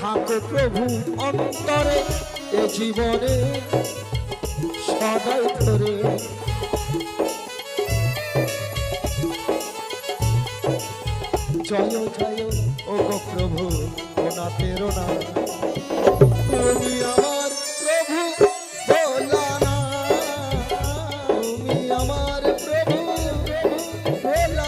থাকো প্রভু অন্তরে এ জীবনে সদাই ধরে। জয় জয় ও গো প্রভু ও না তেরো না, তুমি আমার প্রভু ভোলানা, তুমি আমার প্রভু ভোলানা।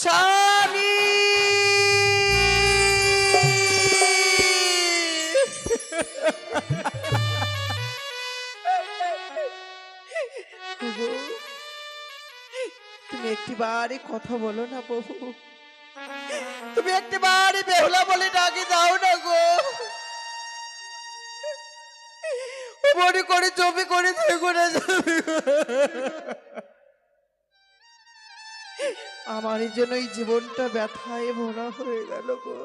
স্বামী তুমি একটিবারই কথা বলো না প্রভু, তুমি একটিবারই বেহুলা বলে ডাকে যাও না গো, মনে করে জমি করে দেখো না। আমার এই জন্য এই জীবনটা ব্যথায় ভরা হয়ে গেল গো।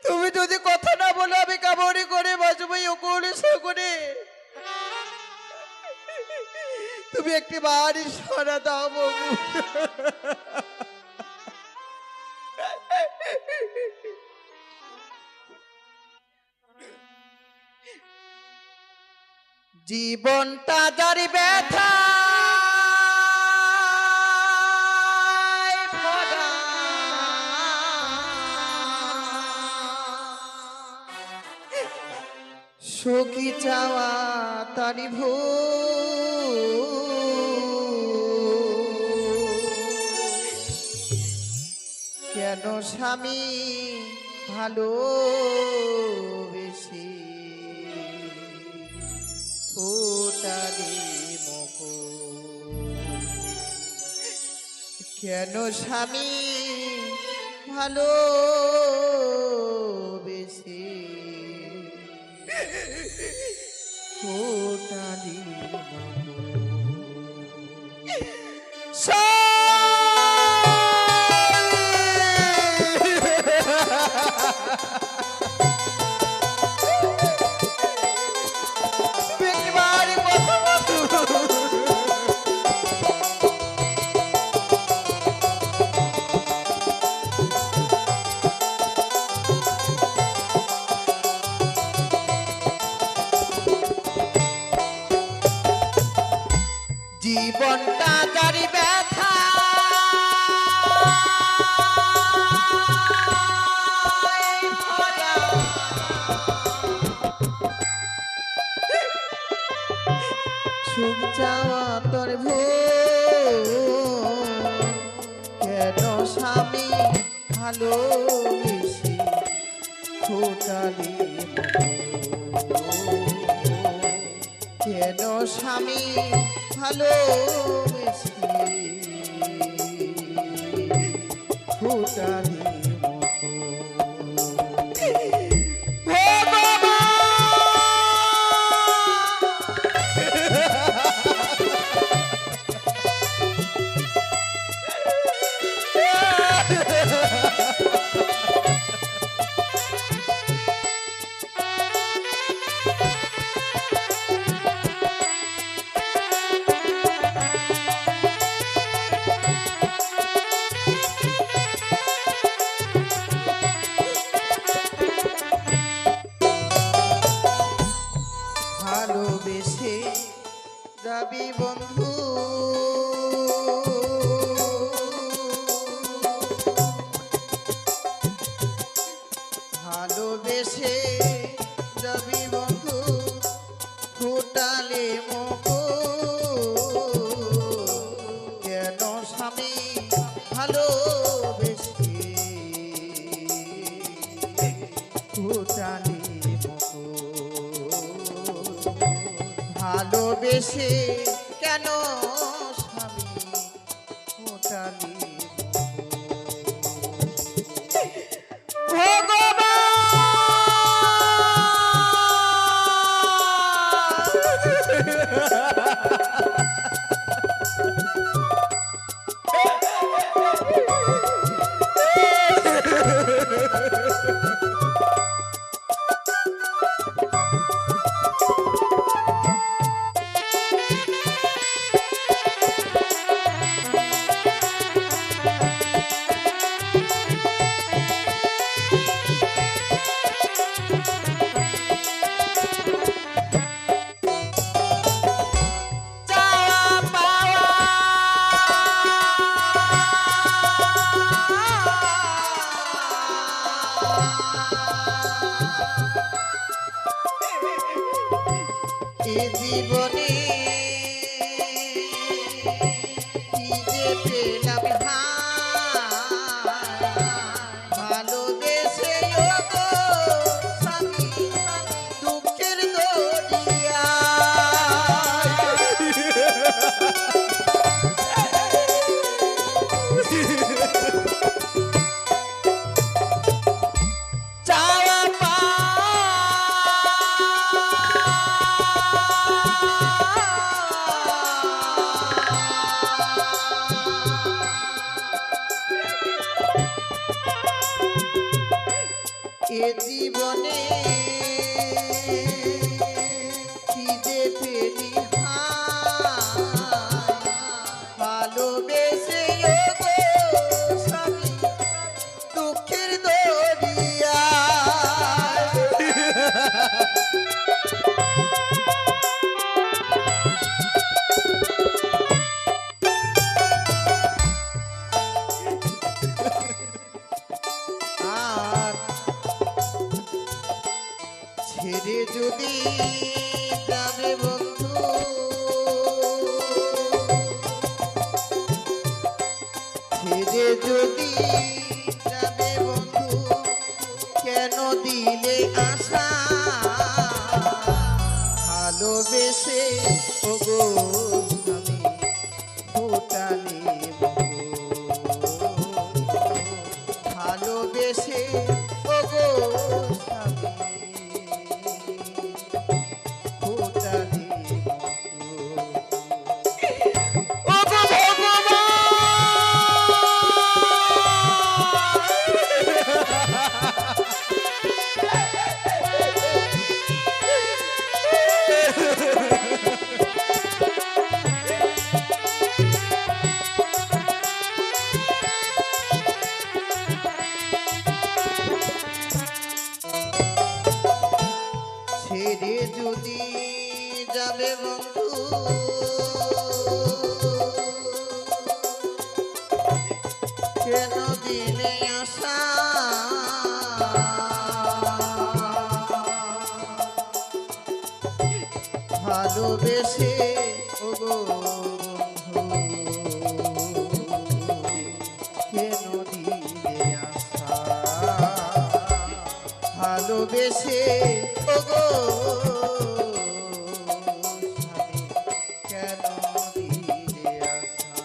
তুমি যদি কথা না বলো আমি কামড়ি করে বাঁচবো ওকুলে সকলে। তুমি একটি বাড়ি সারা দাও বাবু। জীবনটা যারি ব্যথা সুখী চাওয়া তারি কেন স্বামী ভালো বেশি ফোটালে মকো, কেন স্বামী ভালো বেশি ফোটালি জীবনটা যারি ব্যথা সুখ চাওয়া তোর কেন স্বামী ভালোবেসে ফোটালি কেন স্বামী ভালোবেসে যাবি বন্ধু ভালোবেসে যাবি বন্ধু ফুটালে কেন স্বামী ভালোবেসে ফুটালে ভালোবেসে কেন স্বামী ফুটালে জীবনে কি যে পেলাম ভালোবেসে স্বামী দুঃখের দরিয়া এ জীবনে কি যে পেলি ভালোবেসে স্বামী দুঃখের দরিয়া ছেড়ে যদি যাবে বন্ধু ছেড়ে যদি যাবে বন্ধু কেন দিলে আশা ভালোবেসে ওগো আমি ফুটালে ভালোবেসে ওগো ছেড়ে যদি যাবে বন্ধু কেন দিলে আশা ভালোবেসে ওগো বন্ধু কেন দিলে আশা ভালোবেসে ওগো স্বামী কেন দিলে আশা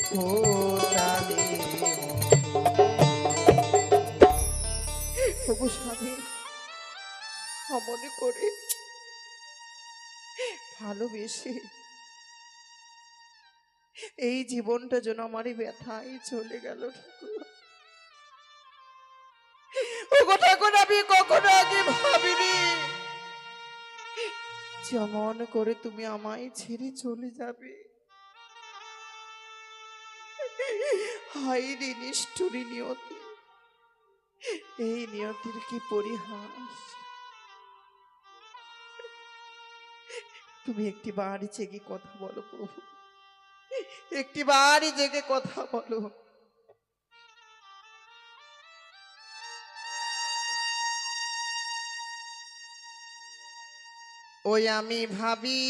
ফোটালে ওগো স্বামী, মনে করে ভালোবেসে এই জীবনটা যেন আমারই ব্যথায় চলে গেল ঠাকুর। ওগো ঠাকুর, আমি কখনো আগে ভাবিনি যেমন করে তুমি আমায় ছেড়ে চলে যাবে। হায় রে নিষ্ঠুরী নিয়তি, এই নিয়তির কি পরিহাস। তুমি একটি বাড়ি জেগে কথা বলো প্রভু, একটি বাড়ি জেগে কথা বলো। ওই আমি ভাবি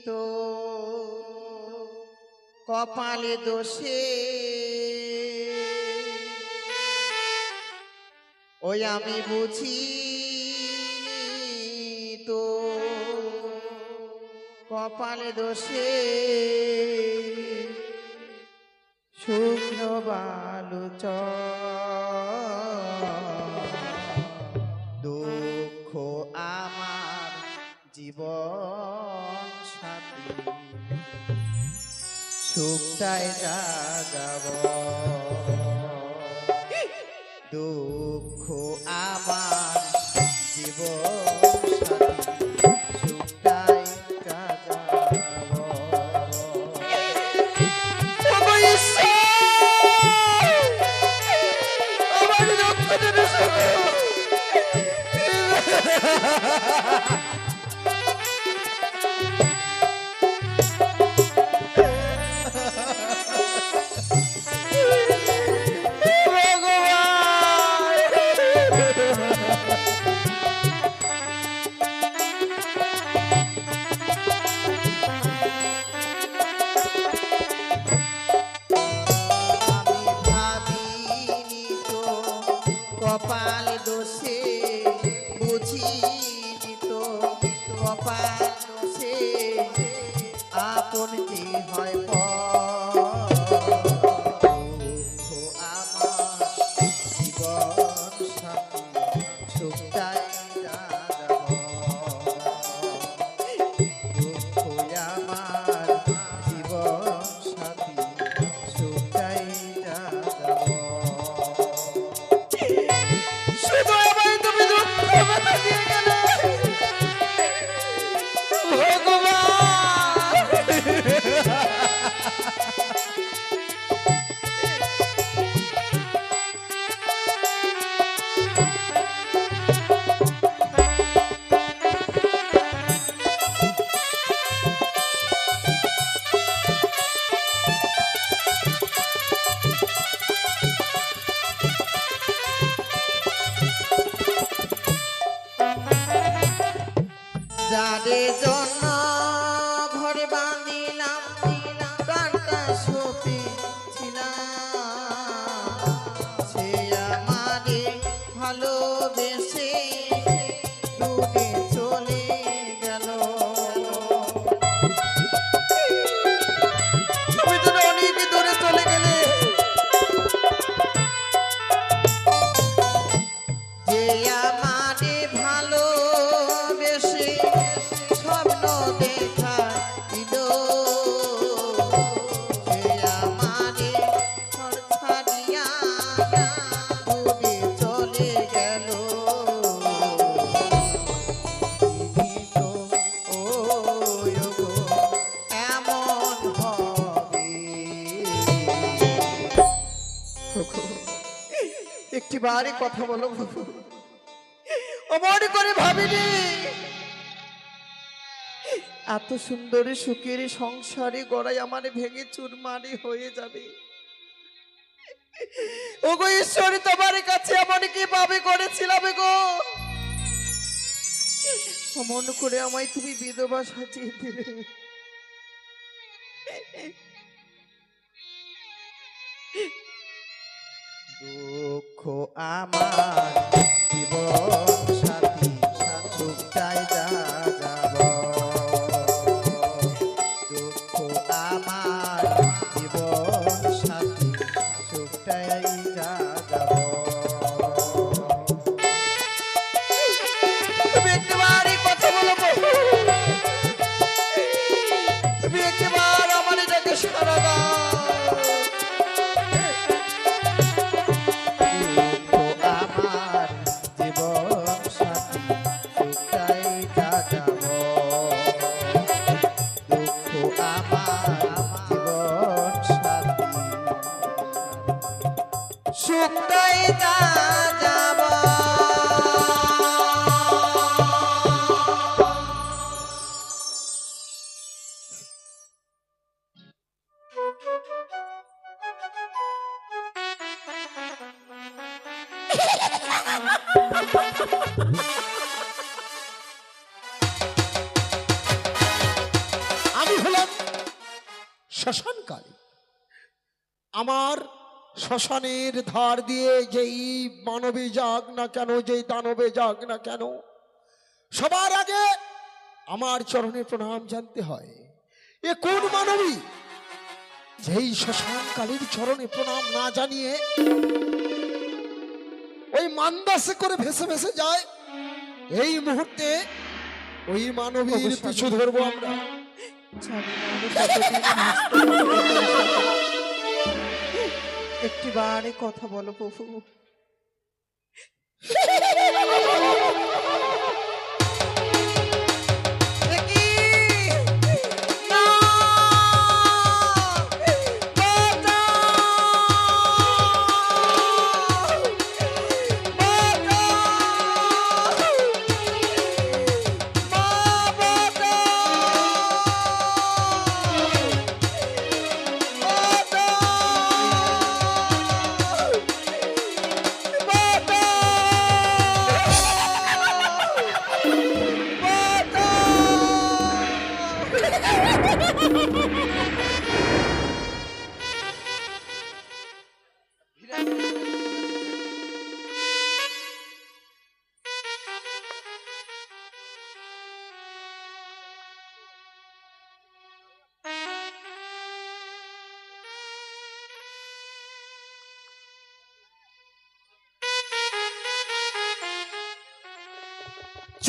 তো কপালে দোষে, ওই আমি বুঝি তো কপালে দোষে, শুকনো বালু দুঃখ আমার জীবন সাথী, সুখটায় যাব দুঃখ আমার জীবন সাথী, সুখটায় যাব। কপাল দোষে বুঝিনি তো কপাল দোষে আপন যে হয় দুঃখ আমার জীবন সাথী, সুখটাই যাব দুঃখ আমার জীবন সাথী, সুখটাই যাব। যাদের জন্য ঘরে বাঁধিলাম প্রাণটা সপেছিলাম, সে আমারে ভালোবেসে দূরে চলে গেল। তুমি তো অনেক দূরে চলে গেলে, যে আমারে ভালো স্বপ্ন দেখা দিল, সে আমারে ঘর ছাড়িয়া দূরে চলে গেল। এমন হবে একটি বারে কথা বলো, অমন করে ভাবিনি এত সুন্দর সুখের সংসারে গড়াই আমার ভেঙে চুরমারি হয়ে যাবে। ওগো ঈশ্বরী, তোমার কাছে এমন কি পাবে করেছিলাম গো, অমন করে আমায় তুমি বিধবা সাজিয়ে দিলে। দুঃখ আমার জীবন সাথী, সুখটাই যাব দুঃখ আমি হলাম শ্মশানকালী। আমার শ্মশানের ধার দিয়ে যেই মানবী যাক না কেন, যেই দানবে যাক না কেন, সবার আগে আমার চরণে প্রণাম জানতে হয়। এ কোন মানবী যেই শ্মশানকালীর চরণে প্রণাম না জানিয়ে ওই মান্দাসে করে ভেসে ভেসে যায়? এই মুহূর্তে ওই মানবীর পিছু ধরবো আমরা। একটিবারে কথা বলো প্রভু।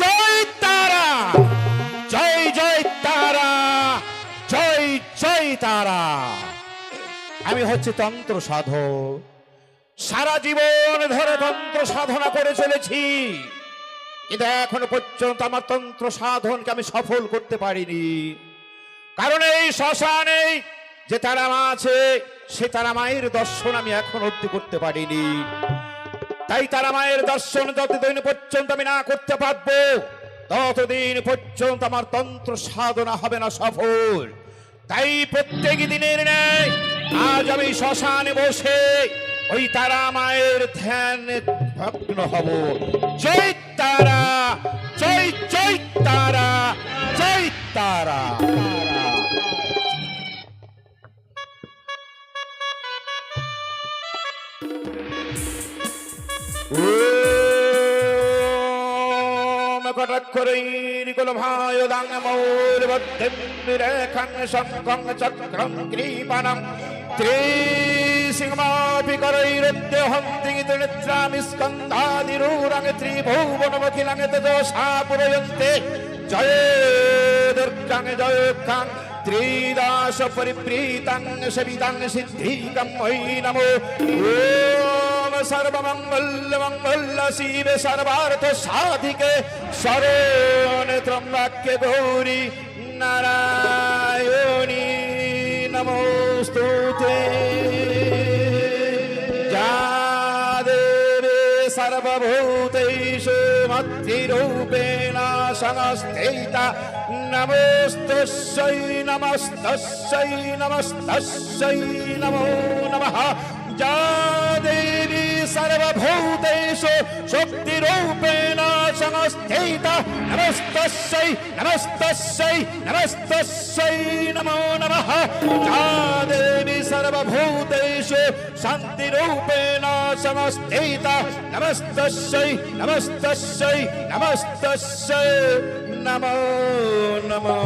জয় তারা, জয় জয় তারা, জয় জয় তারা। আমি হচ্ছে তন্ত্র সাধক। সারা জীবন ধরে তন্ত্র সাধনা করে চলেছি, কিন্তু এখনো পর্যন্ত আমার তন্ত্র সাধনকে আমি সফল করতে পারিনি। কারণ এই শ্মশানে যে তারা মা আছে, সে তারা মায়ের দর্শন আমি এখন অব্দি করতে পারিনি। তাই তারা মায়ের দর্শন যতদিন পর্যন্ত আমি না করতে পারবো, ততদিন পর্যন্ত আমার তন্ত্র সাধনা হবে না সফল। তাই প্রত্যেক দিনের ন্যায় আজ আমি শ্মশানে বসে ওই তারা মায়ের ধ্যানে ভগ্ন হব। জয় তারা, জয় জয় তারা, জয় তারা। জয় দুর্গাং জয় কাং ত্রিদাস পরিপ্রীতাং সবিতাং সিদ্ধিকং ময়ি নমো। ওম সর্বমঙ্গল মঙ্গল শিবে সর্বার্থ সাধিকে শরণ্যে ত্র্যম্বকে গৌরী নারায়ণী নমোস্তুতে। যা দেবে সর্বভূতেষু মাতৃরূপেণ সংস্থিতা নমস্তস্যৈ নমস্তস্যৈ নমস্তস্যৈ নমো নমঃ। যা দেবী সর্বভূতেষু শক্তিরূপেণ সংস্থিতা নমস্তস্যৈ নমস্তস্যৈ নমস্তস্যৈ নমো নমঃ। যা দেবী সর্বভূতেষু শান্তিরূপেণ সংস্থিতা নমস্তস্যৈ নমস্তস্যৈ নমস্তস্যৈ নমো নমঃ।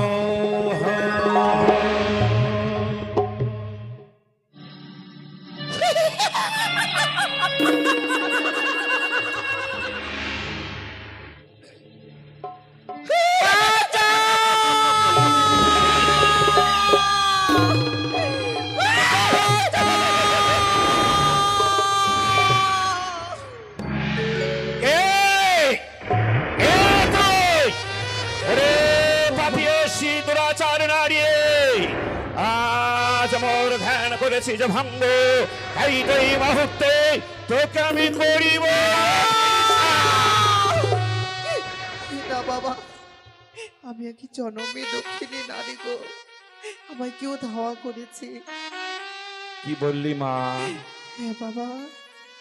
আজ মোর ধ্যান করেছি যে ভঙ্গ, তাই এই মুহূর্তে তোকে আমি করিব না বাবা, আমি কি জনমে দক্ষিণী নারী গো, আমায় কেউ ধাওয়া করেছে। কি বললি মা? হ্যাঁ বাবা,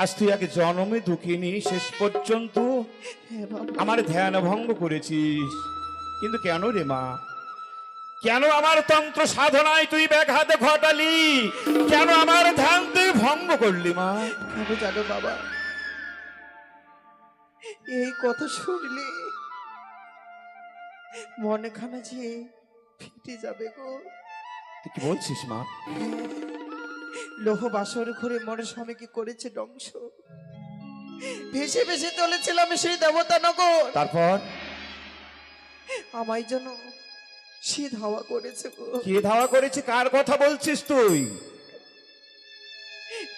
আজ তুই এক জন্মে দুঃখিনী, শেষ পর্যন্ত হ্যাঁ বাবা, আমার ধ্যান ভঙ্গ করেছিস। কিন্তু কেন রে মা, কেন আমার তন্ত্র সাধনায় তুই ব্যাঘাত ঘটালি? কেন আমার ধ্যান তুই ভঙ্গ করলি মা? কেন জানো বাবা, এই কথা শুনলে মনে খানা যে ফেটে যাবে গো। তুই কি বলছিস মা? লোহ বাসর ঘুরে মনে স্বামীকে করেছে ধ্বংস। ভেসে ভেসে চলেছিলাম সেই দেবতা নগর, তারপর আমায় যেন সে ধাওয়া করেছে গো। কে ধাওয়া করেছে? কার কথা বলছিস তুই?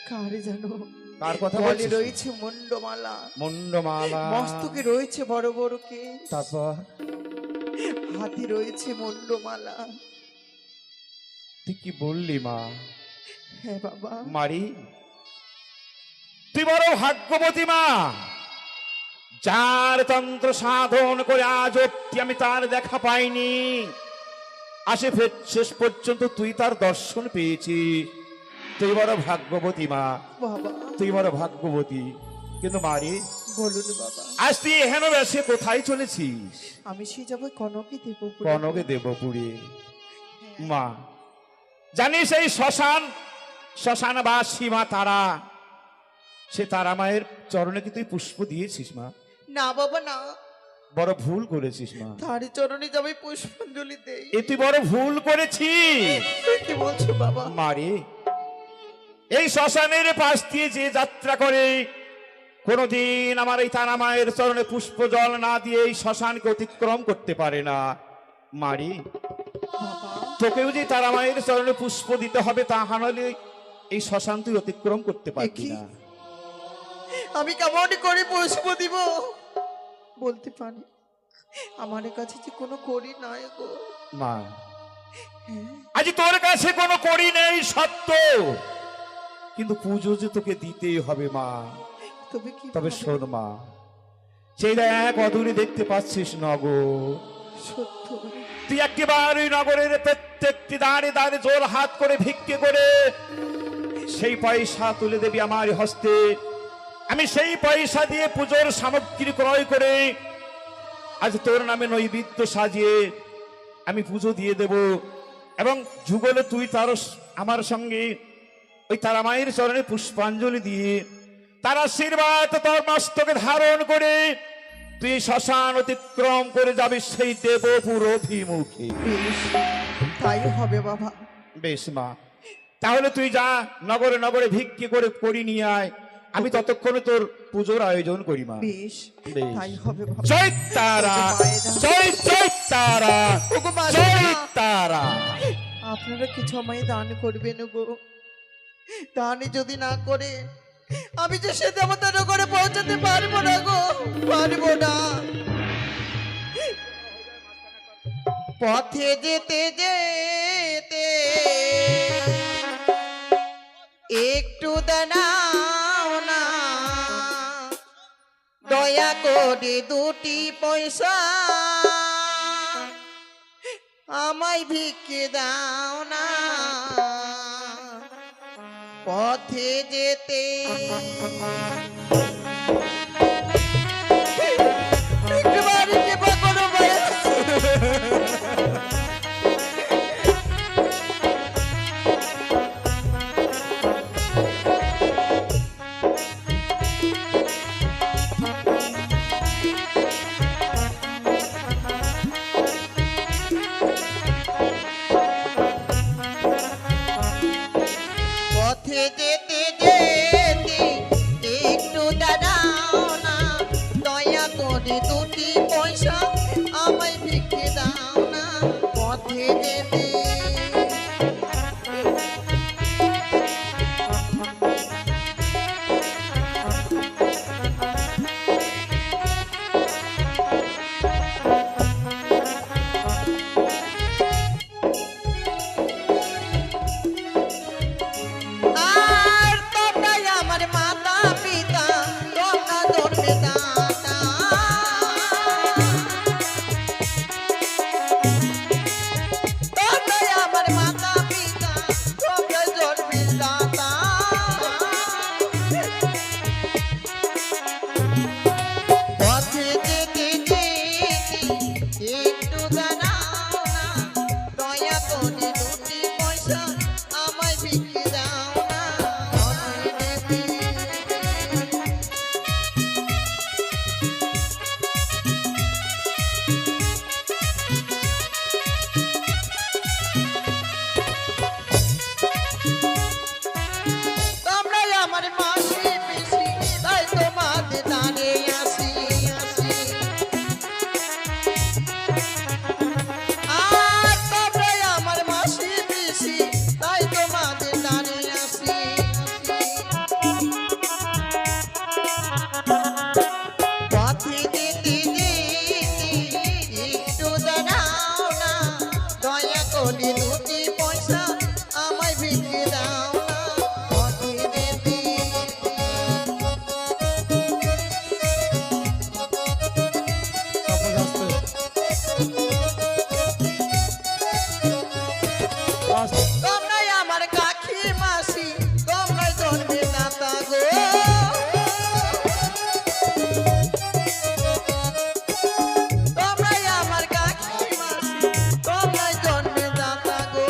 কারে জানো, কার কথা গলে বলছিস? রয়েছে মুন্ডমালা, মুন্ডমালা। মস্তকে রয়েছে বড় বড় কেশ, তারপর হাতে রয়েছে মুন্ডমালা। তুই কি বললি মা? হ্যাঁ বাবা, মারি, তুই বড় ভাগ্যবতী মা, যার তন্ত্র সাধন করে আজ অব্দি আমি তার দেখা পাইনি। শেষ পর্যন্ত তুই তার দর্শন পেয়েছিস। তুই বড় ভাগ্যবতী মা, বাবা তুই বড় ভাগ্যবতী। কিন্তু মারি, বলুন বাবা, আজ তুই এহেন বেশে কোথায় চলেছিস? আমি সে যাবো কনকে দেব। কনকে দেবপুরে। মা জানিস এই শ্মশান বা সীমা তারা, সে তারা মায়ের চরণে কি তুই পুষ্প দিয়েছিস মা? না বাবা না, বড় ভুল করেছিস মা। তার চরণে যাবে পুষ্পাঞ্জলি দেই। এ তুই বড় ভুল করেছিস। কি বলছো বাবা? মারে, এই শ্মশানের পাশ দিয়ে যে যাত্রা করে কোনদিন আমার এই তারা মায়ের চরণে পুষ্প জল না দিয়ে এই শ্মশানকে অতিক্রম করতে পারে না। মারি, বাবা তোকেও যে তারা মায়ের চরণে পুষ্প দিতে হবে, তা হানলে এই শ্মশান তুই অতিক্রম করতে পারবি একি? না। আমি কেমন করে পুষ্প দিব বলতে পারি, আমার কাছে যে কোনো করি নাই গো। মা হ্যাঁ, আজ তোর কাছে কোনো করি নেই সত্য, কিন্তু পুজো যে তোকে দিতেই হবে মা। তবে কি তবে ভাবে? শোন মা, সেই এক অদূরে দেখতে পাচ্ছিস নগর, সত্য তুই একেবারে নগরের প্রত্যেকটি দাঁড়ে দাঁড়ে জোর হাত করে ভিক্ষে করে সেই পয়সা তুলে দেবি আমার হস্তে। আমি সেই পয়সা দিয়ে পুজোর সামগ্রী ক্রয় করে আজ তোর নামে নৈবেদ্য সাজিয়ে আমি পুজো দিয়ে দেব। এবং যুগলে তুই তার আমার সঙ্গে ওই তারা মায়ের চরণে পুষ্পাঞ্জলি দিয়ে তার আশীর্বাদ তোর মস্তকে ধারণ করে তুই শ্মশান অতিক্রম করে যাবি সেই দেবপুর অভিমুখে। বেশ, তাই হবে বাবা। বেশ মা, তাহলে তুই যা নগরে নগরে ভিক্ষে করে করি নিয়ে আয়, আমি ততক্ষণে তোর পুজোর আয়োজন করি মা। বেশ, বেশ। তাই হবে বাবা। জয় তারা, জয় জয় তারা, ওগো মা, জয় তারা। আপনারা কিছু আমায় দান করবেন গো। দান যদি না করে আমি যে সে দেবতা নগরে পৌঁছাতে পারবো না গো, পারবো না। পথে যেতে যেতে একটু দাঁড়াও না, দয়া করে দুটি পয়সা আমায় ভিক্ষে দাও না। পথে যেতে একটুবারই কৃপা করো ভাই। পথে যেতে যেতে একটু করি দুটি পয়সা আমায় ভিক্ষে দাও না অনয় দেবী। তোমরাই আমার মাসি পিসি তাই তোমাদের দাঁড়ে আসি আসি। আর তোমরাই আমার মাসি পিসি তাই তোমাদের দাঁড়ে আসি পথে দিতে একটু দাঁড়াও না দয়া করে দুটি পয়সা আমায় ভিক্ষে দাও না পথে দিতে। তোমরাই আমার কাকি মাসি তোমরাই জন্মে দাতা গো তোমরাই আমার কাকি মাসি তোমরাই জন্মে দাতা গো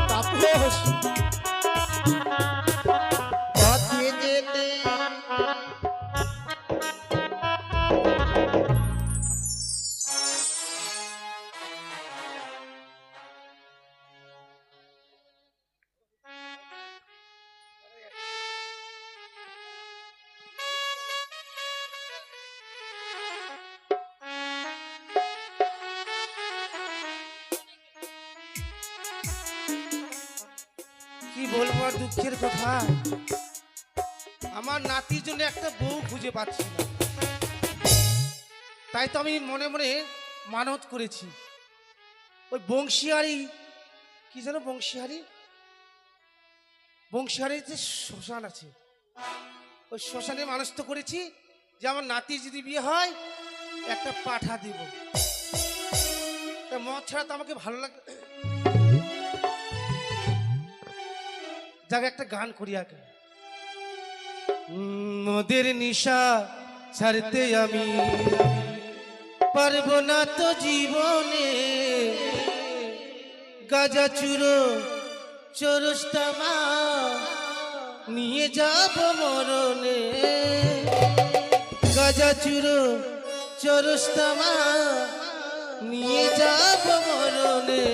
তাপস পথে যেতে কি বলবো আর দুঃখের কথা, আমার নাতির জন্য একটা বউ খুঁজে পাচ্ছি না। তাই তো আমি মনে মনে মানত করেছি ওই বংশীহারি, কি যেন বংশীহারি, বংশীহারির যে শ্মশান আছে ওই শ্মশানে মানুষ তো করেছি যে আমার নাতির যদি বিয়ে হয় একটা পাঠা দিব। তা মদ ছাড়া তো আমাকে ভালো লাগে, যাকে একটা গান করি আগে। মদের নিশা ছাড়তে আমি পারবো না তো জীবনে, গাজা চুরো চরস্তামা নিয়ে যাব মরণে, গাজা চুরো চরস্তামা নিয়ে যাব মরণে।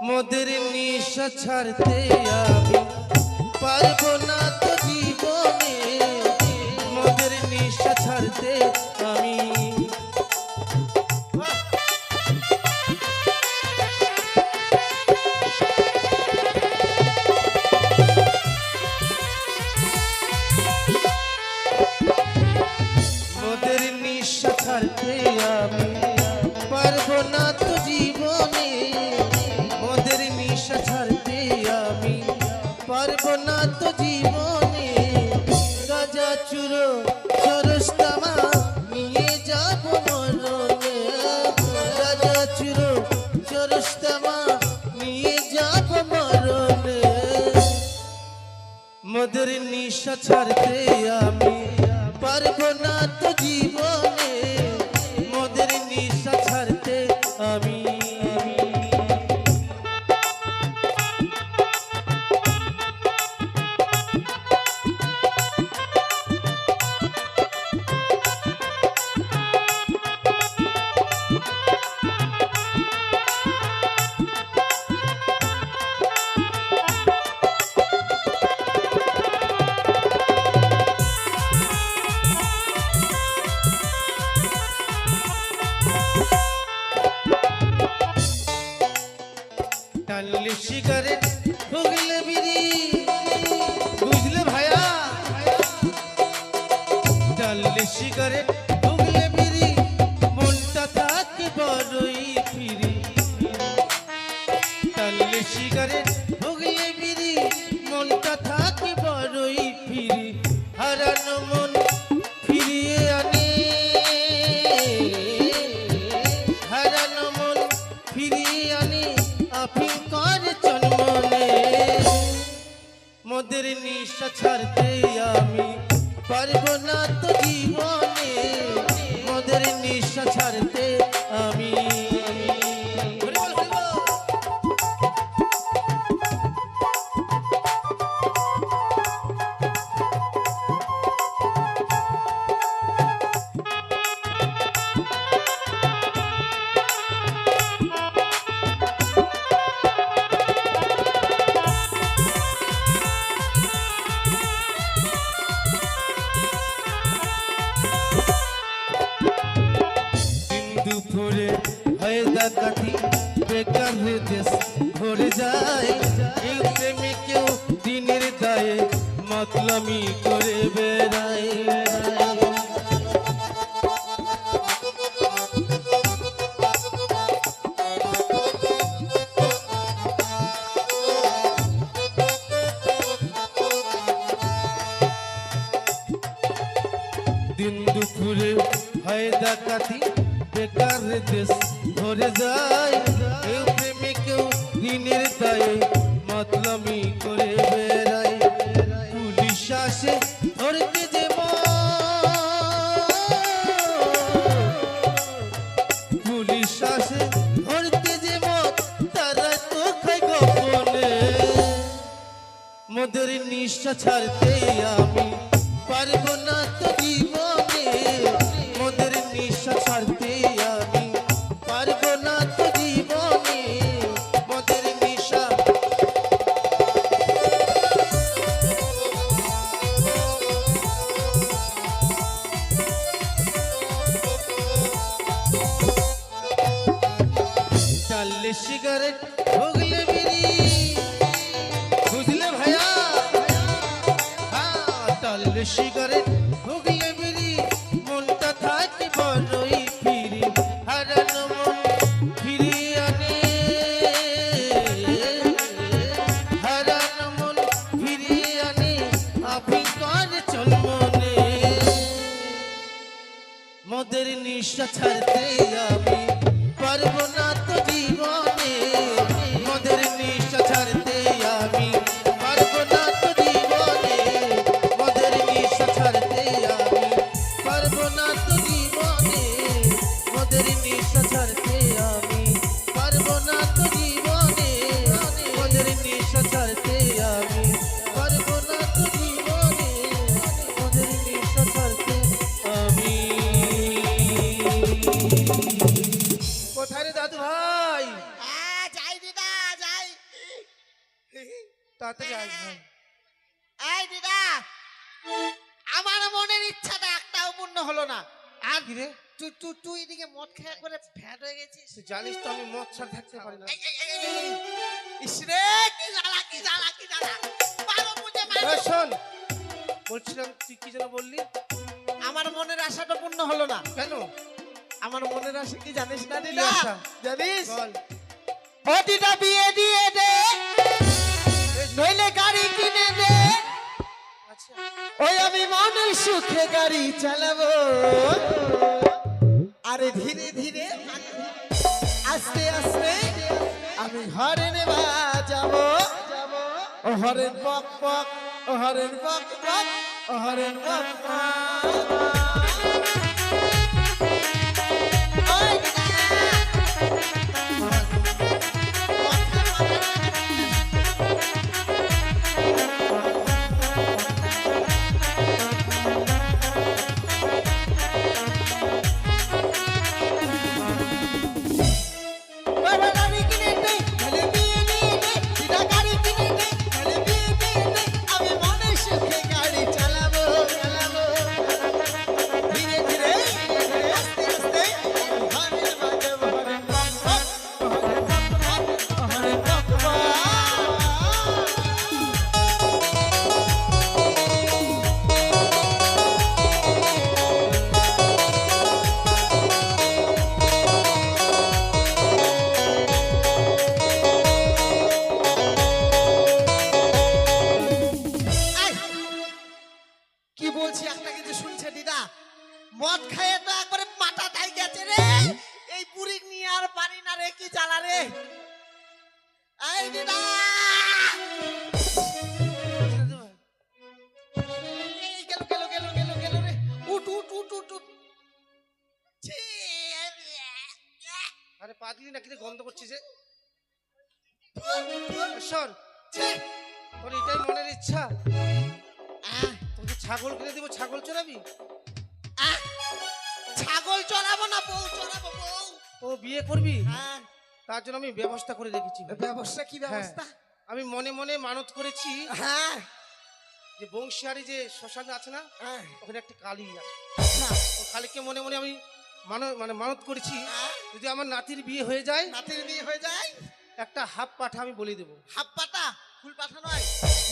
মদের নিশা ছাড়তে আমি পারবো না তো জীবনে, মদের নিশা ছাড়তে আমি। মদের নিশা ছাড়তে আমি পারবো না তো জীবনে, মদের নিশা ছাড়তে আমি পারবো না তো জীবনে। গাজা চুরো চরস্তামা নিয়ে যাব মরণে, গাজা চুরো চরস্তামা নিয়ে যাব মরণে। মদের নিশা ছাড়তে আমি পারবো না তো জীবনে, মদের নিশা ছাড়তে আমি। টানলে সিগারেট ভুগলে বিড়ি, বুঝলে ভাইয়া, টানলে সিগারেট ভুগলে বিড়ি, মনটা থাকে বড়ই ফিরি। টানলে সিগারেট ভুগলে বিড়ি, মনটা থাকে বড়ই ফিরি। হারানো মন ফিরিয়ে আনে, হারানো মন ফিরিয়ে আনে আফিং করে চনমনে। মদের নিশা ছাড়তে আমি পারবো না তো জীবনে, মদের নিশা ছাড়তে আমি। ডাকাতি বেকার হয়ে দেশ ভরে যায় এই প্রেমে কেউ দিনের দায়ে মাতলামি করে বেড়ায় দিন দুপুরে হয় ডাকাতি বেকার দেশ ভরে যায় কেউ প্রেমে কেউ দিনের দায়ে মাতলামি করে বেড়ায় পুলিশ আসে ধরতে যে পুলিশ আসে ধরতে যে তারা তো খাই গোপনে মদের নিঃশ্বাস ছাড়তে আমি পারবো না তো জীবনে মদের নিঃশ্বাস ছাড়তে আমি পারবো না তো জীবনে মদের নিঃশ্বাস টানলে সিগারেট ভুগলে বিড়ি বুঝলে ভাইয়া টানলে সিগারেট ভুগলে বিড়ি মনটা থাকে বড়ই ফিরি হারানো মন ফিরিয়ে আনে হারানো মন ফিরিয়ে আনে আপনি করে চল মনে মদের নিঃশ্বাস ছাড়তে আমি পারবো না তো জীবনে মদের নিঃশ্বাস ছাড়তে আমি পারবো না তো জীবনে মদের নিঃশ্বাস ছাড়তে আমি পারবো না তো জীবনে মদের নিঃশ্বাস ছাড়তে আমি পারবো না তো জীবনে মদের নিঃশ্বাস ছাড়তে আমি পারবো না তো জীবনে মদের নিঃশ্বাস ছাড়তে আমি কোথায় রে দাদু ভাই যাই দিদা যাই তাড়াতাড়ি আস ভাই এই দিদা আমার মনের ইচ্ছাটা একটাও পূর্ণ হলো না আর কি রে তুই এদিকে মদ খেয়ে করে ফ্যাট হয়ে গেছিস তুই জানিস তো আমি মদ ছাড়া থাকতে পারি না ইসরে কি জ্বালা কি জ্বালা কি জ্বালা মারো মুঝে মারো এই শোন বলছিলাম তুই কি যেন বললি আমার মনের আশাটা পূর্ণ হলো না কেন আমার মনের আশা কি জানিস না কি দিদা আশা? জানিস বল ও দিদা বিয়ে দিয়ে দে নইলে গাড়ি কিনে দে আচ্ছা ওই আমি মনের সুখে গাড়ি চালাবো আরে ধীরে ধীরে আস্তে আস্তে আমি হরেন বাজাবো ও হরেন পক পক ও হরেন পক পক ও হরেন পক পক ওই বাবা গাড়ি কিনে দে তাহলে বিয়ে দিয়ে দে দিদা গাড়ি কিনে দে তাহলে বিয়ে দিয়ে দে আমি মনে সুখে গাড়ি চালাবো চালাবো ধীরে ধীরে আস্তে আস্তে হরেন বাজাবো হরেন পক পক হরেন পক পক এই, কি বলছি একটা কিছু শুনছে দিদা মদ খাইয়ে তো একবারে মাথা তাই গেছে রে এই বুড়ি নিয়ে আর পারি না রে কি জ্বালা রে এই দিদা এই গেল গেল গেল গেল গেল রে উঠ উঠ উঠ উঠ উঠ। ছি, আরে পা দিলি না কিরে গন্ধ করছিস যে শোন ছি, তোর এটাই মনের ইচ্ছা আহ, তোকে ছাগল কিনে দিব ছাগল চড়াবি আহ, ছাগল চড়াবো না বউ চড়াবো বউ ও বিয়ে করবি হ্যাঁ তার জন্য আমি ব্যবস্থা করে রেখেছি ব্যবস্থা কি ব্যবস্থা আমি মনে মনে মানত করেছি হ্যাঁ যে বংশিয়ারি যে শ্মশান আছে না হ্যাঁ ওখানে একটা কালী আছে আচ্ছা ও কালীকে মনে মনে আমি মানে মানত করেছি হ্যাঁ? যদি আমার নাতির বিয়ে হয়ে যায় নাতির বিয়ে হয়ে যায় একটা হাফ পাঠা আমি বলে দেবো। হাফ পাটা ফুল পাঠা নয়,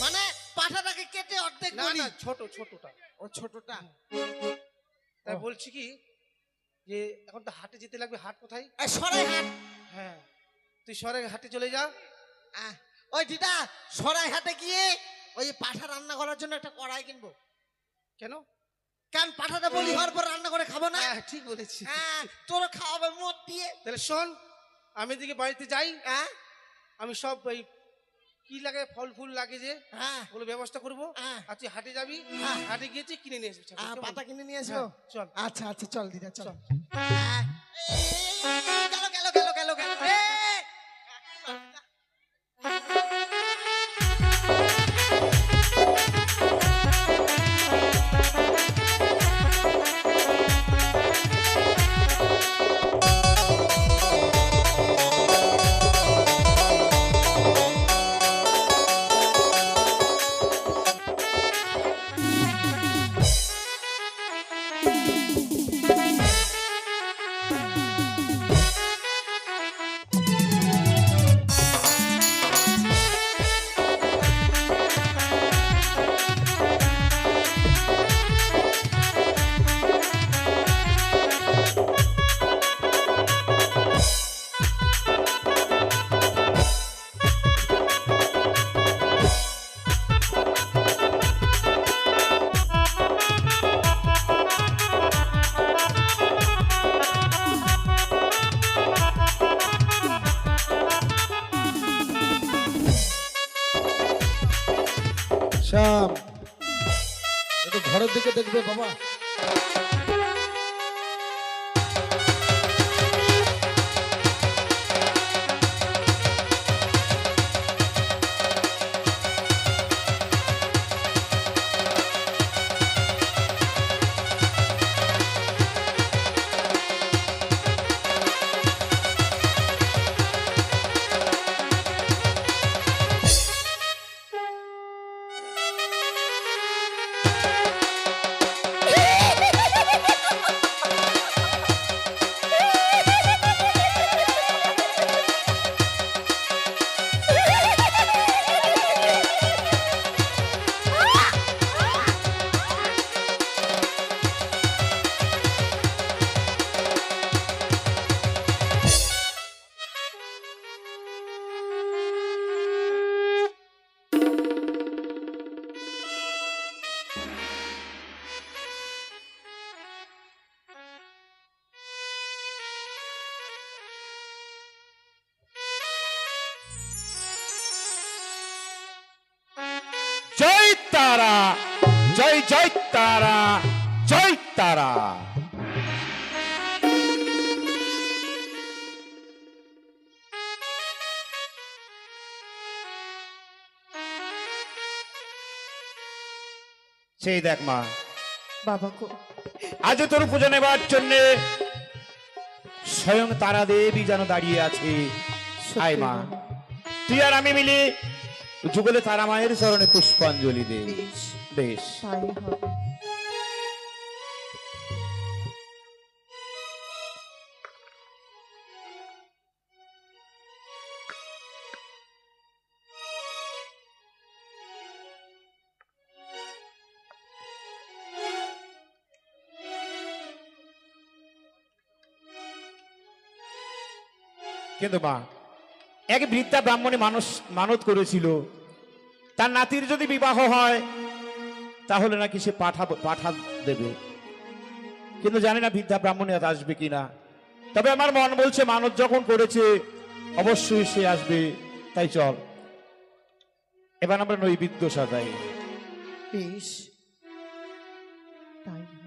মানে পাঠাটাকে কেটে অর্ধেক না করি। না, ছোটটা। ও ছোটটা। তাই বলছি কি যে এখন তো হাটে যেতে লাগবে। হাট কোথায়? এই সরাই হাট। হ্যাঁ, তুই শহরে হাটে চলে যা। ওই দিদা, সরাই হাটে গিয়ে ওই পাঠা রান্না করার জন্য একটা কড়াই কিনবো। কেন? কারণ পাঠাটা বলি হওয়ার পর রান্না করে খাবো না। হ্যাঁ, ঠিক বলেছি। হ্যাঁ, তোরা খাওয়াবে মদ দিয়ে। তাহলে শোন, আমি এদিকে বাড়িতে যাই, হ্যাঁ আমি সব ওই কি লাগে ফল ফুল লাগে যে হ্যাঁ ওগুলো ব্যবস্থা করবো। হ্যাঁ। আর তুই হাটে যাবি, হ্যাঁ। হাটে গিয়েছি কিনে নিয়ে আসবি। কেমন? পাতা কিনে নিয়ে আসবো। হ্যাঁ, চল। আচ্ছা আচ্ছা, চল দিদা চল। চল। গেল গেল গেল গেল গেল। শ্যাম, একটু ঘরের দিকে দেখবে বাবা। জয় তারা, জয় জয় তারা, জয় তারা। সেই দেখ মা, বাবা গো, আজ তোর পুজো নেবার জন্য স্বয়ং তারা দেবী যেন দাঁড়িয়ে আছে। আয় মা, তুই আর আমি মিলে যুগলে তারা মায়ের চরণে পুষ্পাঞ্জলি দে। বেশ। তাই হবে। কিন্তু মা, এক বৃদ্ধা ব্রাহ্মণী মানুষ মানত করেছিল তার নাতির যদি বিবাহ হয় তাহলে নাকি সে পাঠা দেবে। কিন্তু জানি না বৃদ্ধা ব্রাহ্মণী আজ আসবে কিনা। তবে আমার মন বলছে মানত যখন করেছে অবশ্যই সে আসবে। তাই চল এবার আমরা নৈবেদ্য সাজাই। বেশ, তাই হবে।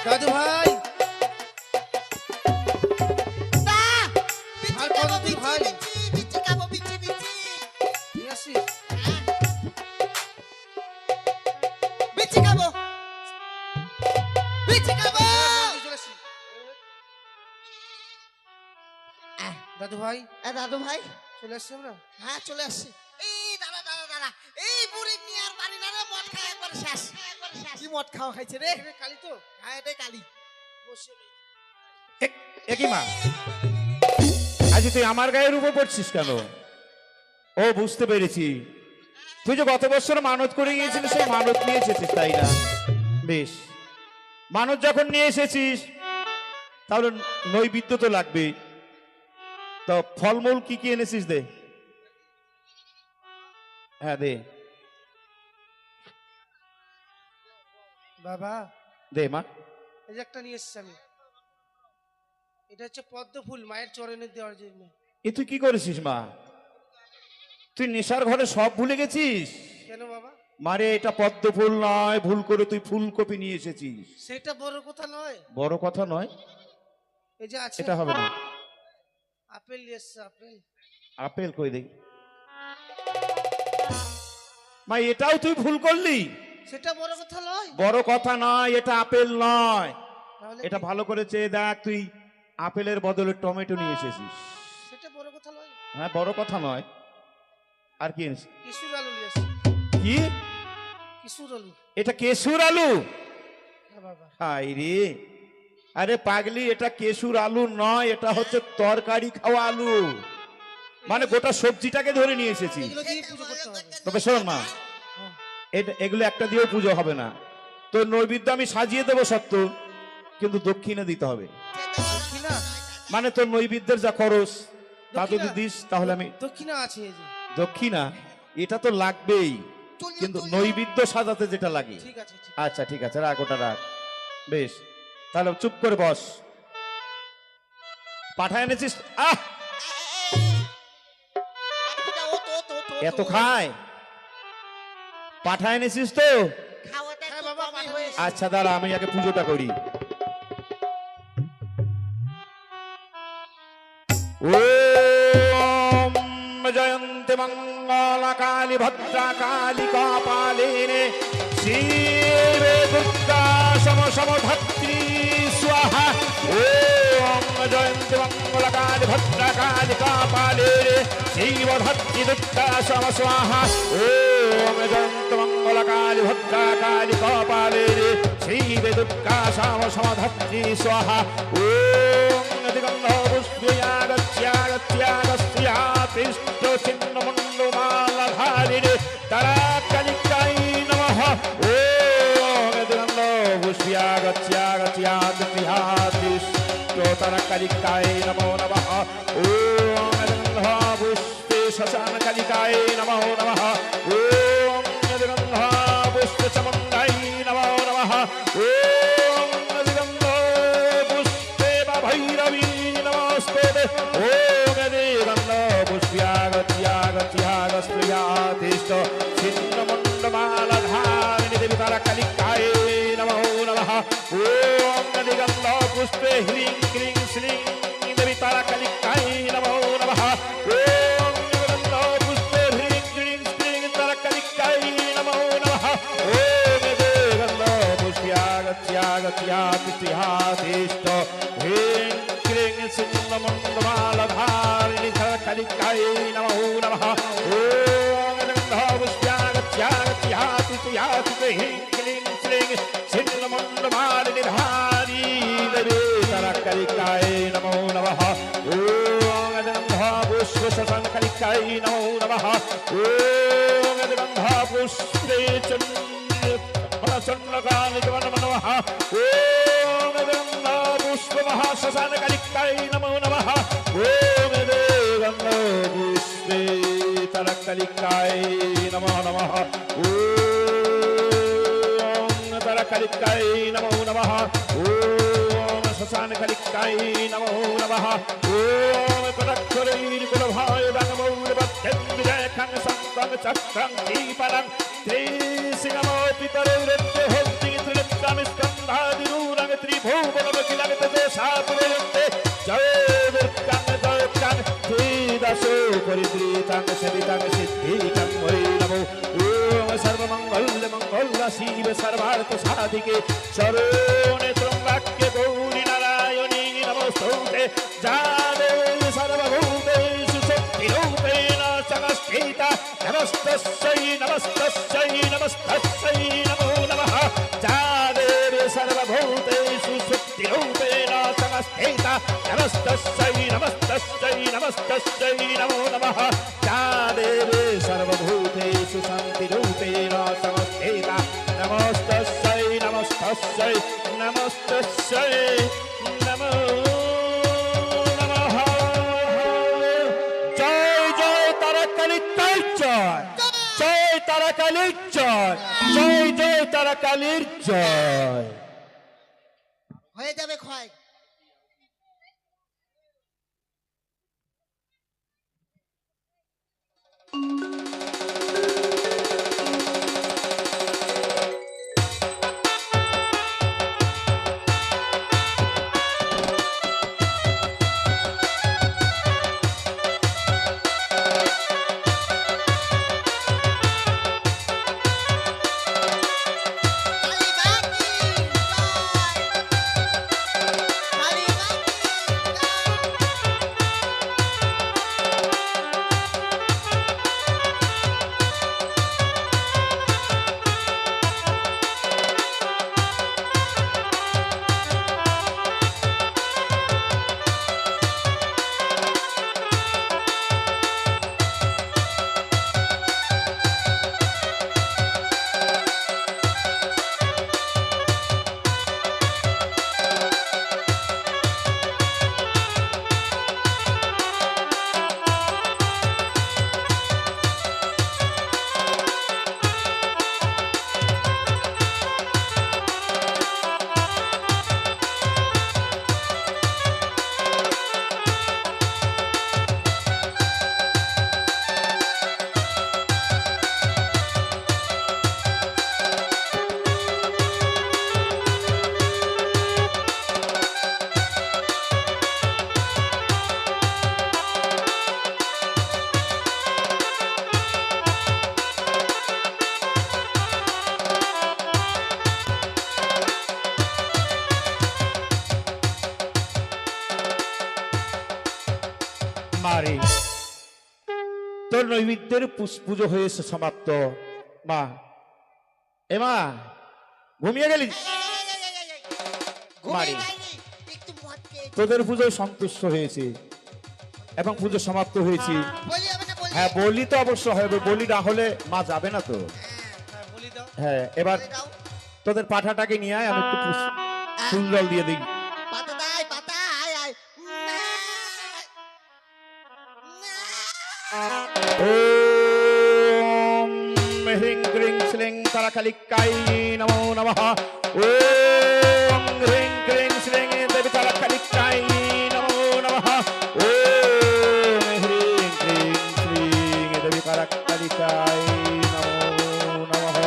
দাদু ভাই না বিচি আর খাবো কতদিন বিচি ভাই? বিচি বিচি খাবো বিচি বিচি নিয়ে আসিস বিচি খাবো বিচি খাবো চলে আসি। দাদু ভাই দাদু ভাই চলে আসছি আমরা। হ্যাঁ চলে আসছি এই দাঁড়া দাঁড়া দাঁড়া এই বুড়ি নিয়ে আর পারি না রে মদ খাই একবার শেষ কি মদ খাওয়া খাইছে রে এখানে কালি তো হ্যাঁ এটাই কালি বসে রই। একই মা, আজ তুই আমার গায়ের উপর পড়ছিস কেন? ও বুঝতে পেরেছি, তুই যে গত বছর মানত করে গিয়েছিলিস সেই মানত নিয়ে এসেছিস, তাই না? বেশ, মানত যখন নিয়ে এসেছিস তাহলে নৈবেদ্য তো লাগবে। তো ফলমূল কি কি এনেছিস দে। হ্যাঁ দে বাবা দে মা। এই যে একটা নিয়ে এসছি আমি, এটা হচ্ছে পদ্ম ফুল মায়ের চরণে দেওয়ার জন্য। এ তুই কি করেছিস মা? তুই নেশার ঘরে সব ভুলে গেছিস? কেন বাবা? মারে এটা পদ্ম ফুল নয়, ভুল করে তুই ফুলকপি নিয়ে এসেছিস। সেটা বড় কথা নয়, বড় কথা নয়, এই যে আছে এটা হবে না। আপেল নিয়ে এসছে, আপেল। আপেল কই দেখি মা, এটাও তুই ভুল করলি। সেটা বড় কথা নয়, বড় কথা নয়, এটা আপেল নয়। তাহলে এটা কি? ভালো করে চেয়ে দেখ, তুই আপেলের বদলে টমেটো নিয়ে এসেছিস। সেটা বড় কথা নয়, হ্যাঁ বড় কথা নয়। আর কি এনেছিস? কিশোর আলু নিয়ে এসছে, কি? কিশোর আলু। এটা কেশুর আলু? হ্যাঁ বাবা। হাই রে, আরে পাগলি, এটা কেশুর আলু নয়, এটা হচ্ছে তরকারি খাওয়া আলু, মানে গোটা সবজিটাকে ধরে নিয়ে এসেছি। এগুলো দিয়ে পুজো করতে হবে। তবে শোন মা, হ্যাঁ। এগুলো একটা দিয়েও পুজো হবে না। তোর নৈবেদ্য আমি সাজিয়ে দেবো সত্য, কিন্তু দক্ষিণা দিতে হবে। দক্ষিণা? মানে তোর নৈবেদ্যের যা খরচ তা যদি দক্ষিণা? দিস তাহলে আমি। দক্ষিণা আছে এই যে। দক্ষিণা এটা তো লাগবেই, কিন্তু নৈবেদ্য সাজাতে যেটা লাগে। ঠিক আছে, ঠিক আচ্ছা ঠিক আছে, রাখ ওটা রাখ। বেশ, তাহলে চুপ করে বস। পাঠায় এনেছিস? এত খায়? পাঠায় এনেছিস তো? খাওয়াটা হ্যাঁ একটু বাবা, কমই পাঠানো হয়েছে। আচ্ছা দাঁড়া, আমি আগে পুজোটা করি। ওম জয়ন্তি মঙ্গল কালী ভদ্রা কালী কপালিনে শিবে দুর্গা সম সমধাত্রী স্বাহা। ওম জয়ন্তি মঙ্গল কালী ভদ্রা কালী কপালিনে শিবধাত্রী দুর্গা সম স্বাহা। ওম জয়ন্তি মঙ্গল কালী ভদ্রা কালী কপালিনে শিবে দুর্গা সম সমধাত্রী স্বাহা। ওম দিগন্ধ পুষ্পয়াগত্যাগত্যাগস্ত্রিয়াতিষ্ঠচিহ্নমণ্ডমালাধারিণে তারাকালিকাই নমঃ। ওম দিগন্ধ পুষ্পয়াগত্যাগত্যাগস্ত্রিয়াতিষ্ঠতারাকালিকাই নমো নমঃ। ওম দিগন্ধ পুষ্পে শ্মশানকালিকাই নমো নমঃ। ওম দিগন্ধ পুষ্পে চামুণ্ডাই নমো নমঃ। ওম দিগন্ধ পুষ্পে ভৈরবী নমস্তে। ওম দিগন্ধ পুষ্পয়াগত্যাগত্যাগস্ত্রিয়াতিষ্ঠ ছিন্নমণ্ডমালাধারিণী দেবী তারাকালিকায় নমো নমঃ। ওম দিগন্ধ পুষ্পে হ্রিং ক্রিং শ্রীং দেবী তারাকালিকায় নমো নমঃ। ওম দিগন্ধ পুষ্পে হ্রিং ক্রিং শ্রীং তারাকালিকায় নমো নমঃ। ওম দিগন্ধ পুষ্পয়াগত্যাগত্যাগস্ত্রিয়াতিষ্ঠ হ্রিং ক্রিং ছিন্নমণ্ডমালাধারিণী তারাকালিকায় নমো নমঃ। ওম দিগন্ধ পুষ্পয়াগত্যাগত্যাগস্ত্রিয়াতিষ্ঠ হ্রিং ক্রিং শ্রীং ছিন্নমণ্ডমালিনী ধারি দেবী তারাকালিকায় নমো নমঃ। ওম দিগন্ধ পুষ্পে শ্মশানকালিকায় নমো নমঃ। ওম দিগন্ধ পুষ্পে চন্দ্রকালিকায় নমঃ। ওম দিগন্ধ পুষ্প মহাশ্মশানকালিকায় নমো নমঃ। ওম দিগন্ধ পুষ্পে তারাকালিকায় নমো নমঃ। ওম তারাকালিকায় নমো নমঃ। ওম শ্মশানকালিকায় নমো নমঃ। ওম পদাক্ষরৈর কুলভায় দাঙ্গমৌলবদ্ধেন বিজয়খাং সন্তং চক্রং দীপরং ত্রিসিংহমো পিতরৌরত্য হস্তি ত্রিনেত্রং স্কন্ধাদিরূরং ত্রি ভুবন বকিলামিত দোষাপুরয়ন্তে জয় দুর্গাং শ্রীদাস পরিবৃতাং সেবিতাং সিদ্ধিকাং হরি নমো ওম সর্বমঙ্গল মঙ্গল শিব সর্বার্থ সাধিকে শরণে ত্রম্বাক্যে গৌরী নারায়ণী নমস্তুতে যাদে সর্বভূতেষু শক্তিরূপেণ সংস্থিতা নমস্তস্যৈ নমস্তস্যৈ নমস্তস্যৈ নমো নমঃ যাদে সর্বভূতেষু শক্তিরূপেণ সংস্থিতা নমস্তস্যৈ নমস্তস্যৈ নমস্তস্যৈ নমো নমঃ যাদে সর্বভূতেষু শান্তিরূপেণ সংস্থিতা নমস্তস্যৈ নমস্তস্যৈ নমস্তস্যৈ নমো নমঃ জয় জয় তারাকালী জয় জয় তারাকালীর জয় জয় জয় তারাকালীর জয়। হয়ে যাবে ক্ষয়। মারে তোর নৈবেদ্যের পুজো হয়েছে সমাপ্ত। মা এ মা ঘুমিয়ে গেলি? মারে একটু মদ খেয়েছি। তোদের পুজো সন্তুষ্ট হয়েছে এবং পুজো সমাপ্ত হয়েছে। বলি হবে না বলি? হ্যাঁ বলি তো অবশ্য হবে, বলি না হলে মা যাবে না তো। হ্যাঁ, বলি দাও। হ্যাঁ এবার বলে দাও। তোদের পাঠাটাকে নিয়ে আয়, আমি একটু ফুল জল দিয়ে দিই। পাতা দাই পাতা আয় আয়। ওম হ্রিং ক্রিং শ্লিং তারাকালিকাই নমো নমঃ। ওম হ্রিং ক্রিং শ্লিং দেবী তারাকালিকাই নমো নমঃ। ওম হ্রিং ক্রিং শ্লিং দেবী তারাকালিকাই নমো নমঃ।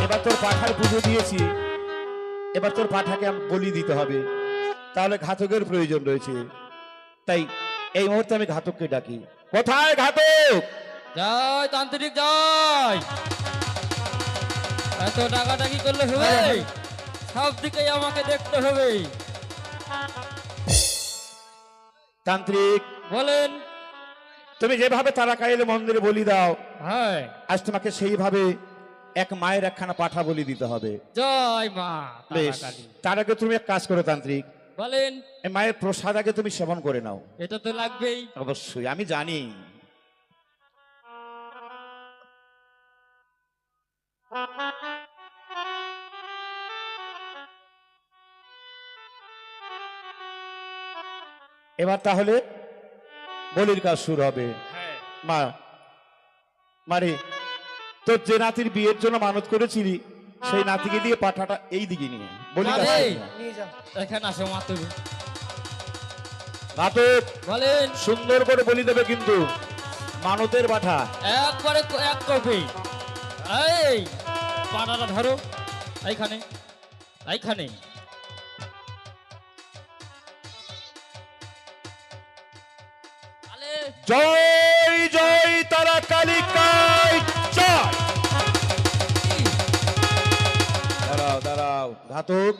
এবার তোর পাঠার পুজো দিয়েছি, এবার তোর পাঠাকে বলি দিতে হবে, তাহলে ঘাতকের প্রয়োজন রয়েছে। তাই এই মুহূর্তে আমি ঘাতককে ডাকি। কোথায় ঘাতক? জয় তান্ত্রিক জয়। এত ডাকাডাকি করলে হবে? সব দিকেই আমাকে দেখতে হবে। তান্ত্রিক বলেন। তুমি যেভাবে তারাকাইল মন্দিরে বলি দাও, হ্যাঁ আজ তোমাকে সেইভাবে এক মায়ের একখানা পাঠা বলি দিতে হবে। জয় মা বেশ, তারাকালী। তার আগে তুমি এক কাজ করো তান্ত্রিক, বলেন। এই মায়ের প্রসাদ আগে তুমি সেবন করে নাও। এটা তো লাগবেই। অবশ্যই আমি জানি। এবার তাহলে বলির কাজ শুরু হবে। হ্যাঁ মা মারে, তোর যে নাতির বিয়ের জন্য মানত করেছিলি সেই নাতিকে দিয়ে পাঠাটা এই দিকে নিয়ে বলি কাজ আরে! শুরু হয়। নিয়ে যাও। এখানে আসো মা তুমি। ঘাতক বলেন। সুন্দর করে বলি দেবে কিন্তু মানতের পাঠা। একবারে এক কপি। এই পাটাটা ধরো, এইখানে এইখানে জয় জয় তারা কালিকায় জয়। দাঁড়াও দাঁড়াও ঘাতক,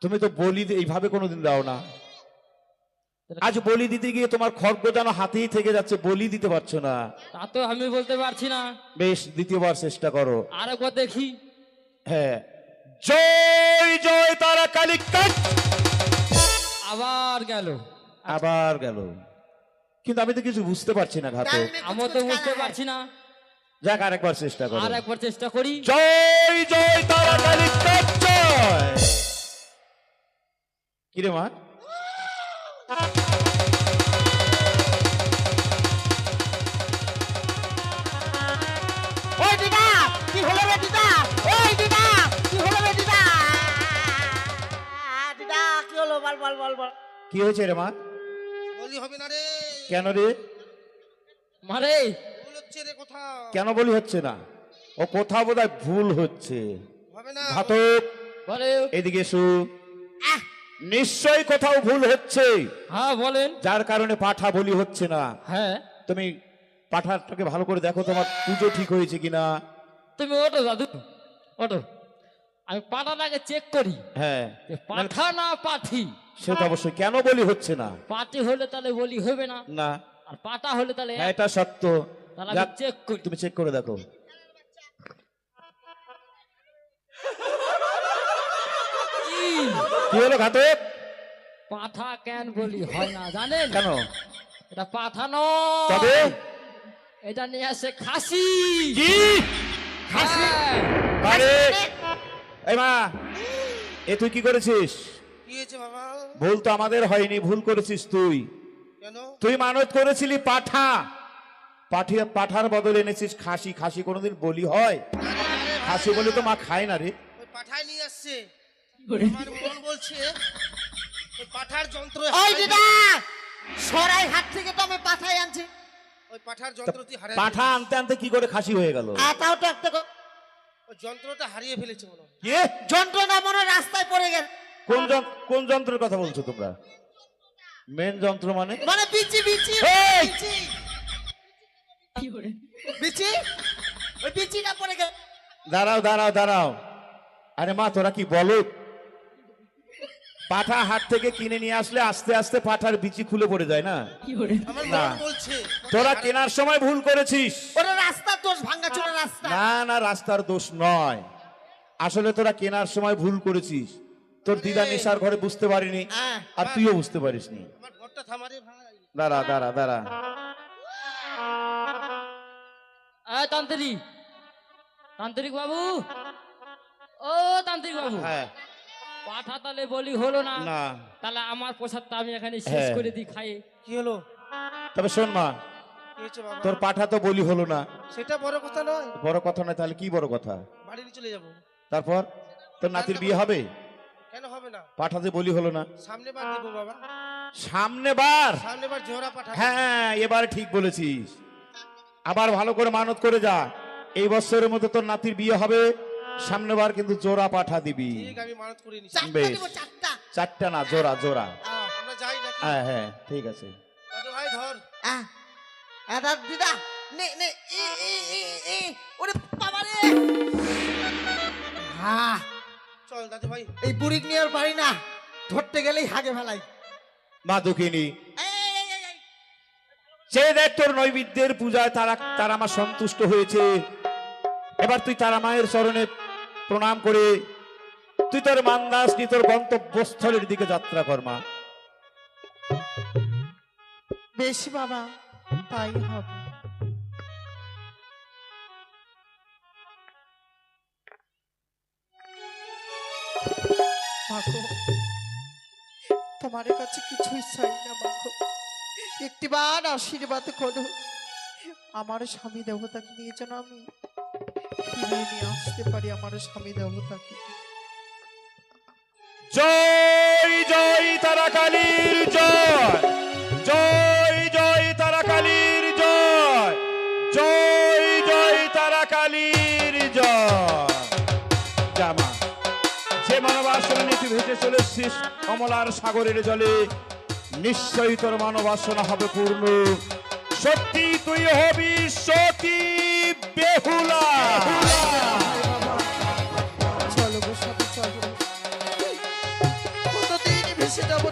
তুমি তো বলি এইভাবে কোনোদিন দাও না। আজ বলি দিতে গিয়ে তোমার খড়গ যেন হাতেই থেকে যাচ্ছে, বলি দিতে পারছো না। তা তো আমি বলতে পারছি না। বেশ, দ্বিতীয়বার চেষ্টা করো। আরেকবার দেখি। হ্যাঁ, জয় জয় তারা কালিকায়। আবার গেল। আবার গেল, কিন্তু আমি তো কিছু বুঝতে পারছি না ঘাতক। আমি তো বুঝতে পারছি না। যাক, আরেকবার চেষ্টা করো। আর একবার চেষ্টা করি। জয় জয় তারা কালিকায় জয়। কিরে মা, ওই দিদা, কি হলো রে দিদা? ওই দিদা, কি হলো রে দিদা? দিদা, কি হলো? বল বল বল বল। কি হয়েছে রে মা? বলি হবে না রে, কেন রে? মারে ভুল হচ্ছে রে কথা। কেন বলি হচ্ছে না? ও কোথাও বোধহয় ভুল হচ্ছে। হবে না। ঘাতক, বলে। এদিকে এসো। নিশ্চয়ই কোথাও ভুল হচ্ছে, হ্যাঁ বলেন। যার কারণে পাঠা বলি হচ্ছে না। হ্যাঁ, তুমি পাঠাটাকে ভালো করে দেখো, তোমার পুজো ঠিক হয়েছে কিনা। তুমি ওটো দাদু, ওটো। আমি পাঠাটাকে চেক করি হ্যাঁ, যে পাঠা না পাঠি। সেটা অবশ্যই। কেন বলি হচ্ছে না? পাটি হলে তাহলে বলি হবে না, না, আর পাটা হলে তাহলে হ্যাঁ, এটা সত্য। তাহলে যাক, আমি চেক করি। তুমি চেক করে দেখো। কি হলো ঘাতক? পাঠা কেন বলি হয় না জানেন? কেন? এটা পাঠা নয়, তবে এটা নিয়ে আসে খাসি। কি? হ্যাঁ। আরে এই মা, এ তুই কি করেছিস? কি হয়েছে বাবা? ভুল তো আমাদের হয়নি, ভুল করেছিস তুই। কেন? তুই মানত করেছিলি পাঠা, পাঠার বদলে এনেছিস খাসি। খাসি কোনোদিন বলি হয়? খাসি বলে তো মা খায় না রে। ওই পাঠায় নিয়ে আসছে। আমার মন বলছে ওই পাঠার যন্ত্র। ওই দিদা, সরাই হাত থেকে তো আমি পাঠাই আনছি। ওই পাঠার যন্ত্র তুই হারিয়ে পাঠা আনতে আনতে কি করে খাসি হয়ে গেল? তাও তো একটা ওই যন্ত্রটা হারিয়ে ফেলেছে মনে হয়। কে? যন্ত্রটা মনে হয় রাস্তায় পড়ে গেল। কোন যন্ত্রের কথা বলছো তোমরা? মেন যন্ত্র মানে? মানে বিচি বিচি এই! বিচি বিচি, ওই বিচিটা পড়ে গেল। দাঁড়াও দাঁড়াও দাঁড়াও। আরে মা, তোরা কি বলো? পাঠা হাট থেকে কিনে নিয়ে আসলে আস্তে আস্তে পাঠার বিচি খুলে পড়ে যায় না? আমার না। মন বলছে তোরা কেনার সময় ভুল করেছিস। ওটা রাস্তার দোষ, ভাঙা চোরা রাস্তা। না না, রাস্তার দোষ নয়, আসলে তোরা কেনার সময় ভুল করেছিস। তোর দিদা নেশার ঘরে বুঝতে পারিনি, হ্যাঁ। আর তুইও বুঝতে পারিসনি। আমার ঘরটা থামারে ভাই। দাঁড়া দাঁড়া দাঁড়া। তান্ত্রিক, তান্ত্রিক বাবু, ও তান্ত্রিক বাবু, হ্যাঁ, পাঠা তাহলে বলি হলো না। না, তাহলে আমার প্রসাদটা আমি এখানে শেষ হ্যাঁ। করে দিই খাইয়ে। কি হলো? তবে শোন মা, কি হয়েছে বাবা? তোর পাঠা তো বলি হলো না। সেটা বড় কথা নয়, বড় কথা নয়, তাহলে কি বড় কথা? বাড়ি নিয়ে চলে যাবো। তারপর তোর নাতির বিয়ে হবে? কেন হবে না? পাঠাতে বলি হলো না। সামনে বার দেবো বাবা, সামনে বার? সামনে বার জোড়া পাঠা। হ্যাঁ, এবারে ঠিক বলেছিস। আবার ভালো করে মানত করে যা, এই বছরের মধ্যে তোর নাতির বিয়ে হবে, সামনেবার কিন্তু জোড়া পাঠা দিবি। ঠিক, আমি মানত করে নিছি। চারটা বেশ। দিব, চারটা। চারটা না, জোড়া জোড়া। আমরা যাই নাকি? হ্যাঁ হ্যাঁ, ঠিক আছে। দাদু ভাই ধর। দিদা নে নে, ওরে বাবা রে। হ্যাঁ, চল দাদু ভাই। এই বুড়িক নিয়ে আর পারি না, ধরতে গেলেই হাগে ফেলাই। মা দুঃখিনী, এই, এই, এই, এই। সে দেখ তোর নৈবেদ্যের পূজায় তারা মা সন্তুষ্ট হয়েছে। এবার তুই তারা মায়ের চরণে প্রণাম করে তুই তোর মান্দাস নি তোর গন্তব্যস্থলের দিকে যাত্রা কর মা। বেশ বাবা, তাই হবে। মাগো, তোমার কাছে কিছুই চাই না মাগো, একটিবার আশীর্বাদ করো। আমার স্বামী দেবতাকে নিয়ে যেন আমি ফিরিয়ে নিয়ে আসতে পারি, আমার স্বামী দেবতাকে। জয় জয় তারা কালীর জয়, জয় জয় তারা কালীর জয়, জয় জয় তারা কালীর জয়। জামা, যে মানবাসনে তুই ভেসে চলেছিস কমলার সাগরের জলে, নিশ্চয়ই তোর মানবাসনা হবে পূর্ণ। সত্যি তুই হবি সতী বেহুলা। চলো গো সাথে চলো, কতদিন ভেসে যাবো